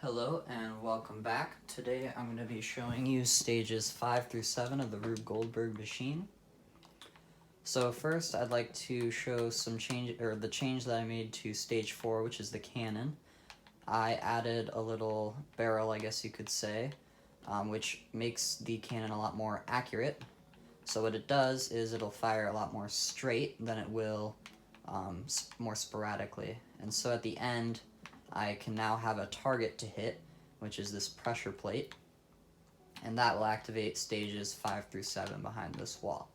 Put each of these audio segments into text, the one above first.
Hello and welcome back. Today I'm going to be showing you stages 5 through 7 of the Rube Goldberg machine. So first I'd like to show some change, or the change that I made to stage 4, which is the cannon. I added a little barrel, I guess you could say, which makes the cannon a lot more accurate. So what it does is it'll fire a lot more straight than it will more sporadically. And so at the end, I can now have a target to hit, which is this pressure plate, and that will activate stages 5 through 7 behind this wall.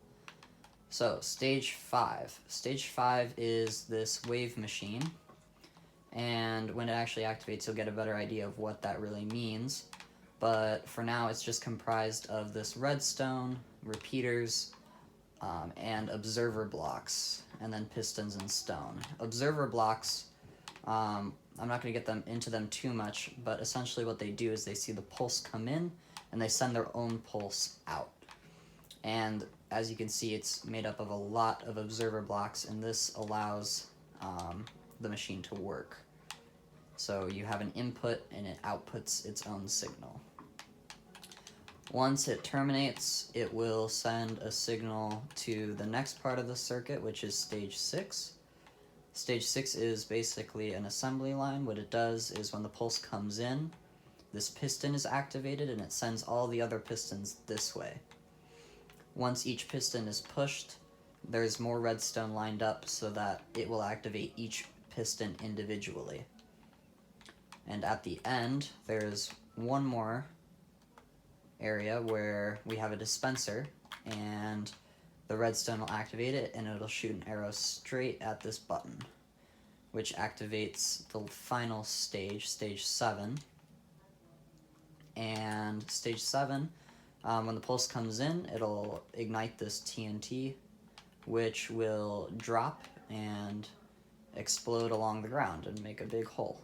So stage 5. Stage 5 is this wave machine, and when it actually activates you'll get a better idea of what that really means. But for now it's just comprised of this redstone, repeaters, and observer blocks, and then pistons and stone. Observer blocks, I'm not going to get them into them too much, but essentially what they do is they see the pulse come in, and they send their own pulse out. And as you can see, it's made up of a lot of observer blocks, and this allows the machine to work. So you have an input, and it outputs its own signal. Once it terminates, it will send a signal to the next part of the circuit, which is stage 6. Stage 6 is basically an assembly line. What it does is when the pulse comes in, this piston is activated and it sends all the other pistons this way. Once each piston is pushed, there's more redstone lined up so that it will activate each piston individually. And at the end, there's one more area where we have a dispenser, and the redstone will activate it, and it'll shoot an arrow straight at this button, which activates the final stage, stage 7. And stage 7, when the pulse comes in, it'll ignite this TNT, which will drop and explode along the ground and make a big hole.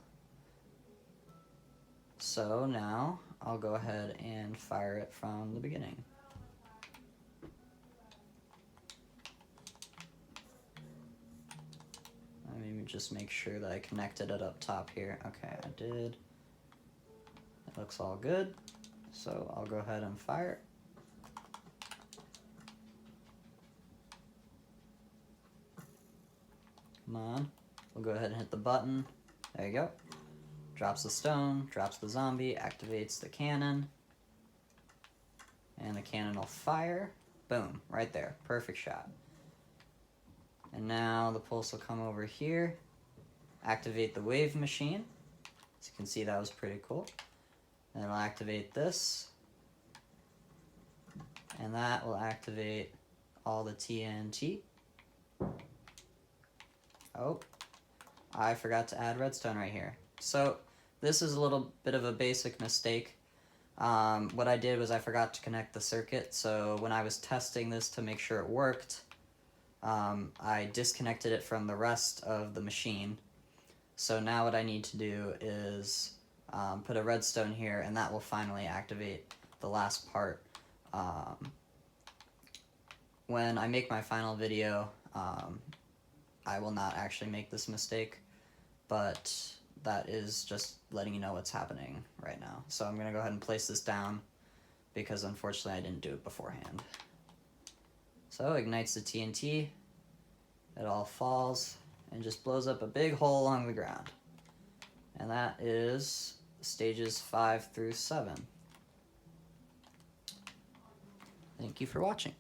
So now I'll go ahead and fire it from the beginning. Let me just make sure that I connected it up top here. Okay, I did. It looks all good. So I'll go ahead and fire it. Come on. We'll go ahead and hit the button. There you go. Drops the stone, drops the zombie, activates the cannon. And the cannon will fire. Boom, right there. Perfect shot. And now the pulse will come over here, activate the wave machine. As you can see, that was pretty cool. And it'll activate this. And that will activate all the TNT. Oh, I forgot to add redstone right here. So this is a little bit of a basic mistake. What I did was I forgot to connect the circuit, so when I was testing this to make sure it worked, I disconnected it from the rest of the machine. So now what I need to do is put a redstone here, and that will finally activate the last part. When I make my final video, I will not actually make this mistake, but that is just letting you know what's happening right now. So I'm going to go ahead and place this down because unfortunately I didn't do it beforehand. So ignites the TNT, it all falls and just blows up a big hole along the ground. And that is stages 5 through 7. Thank you for watching.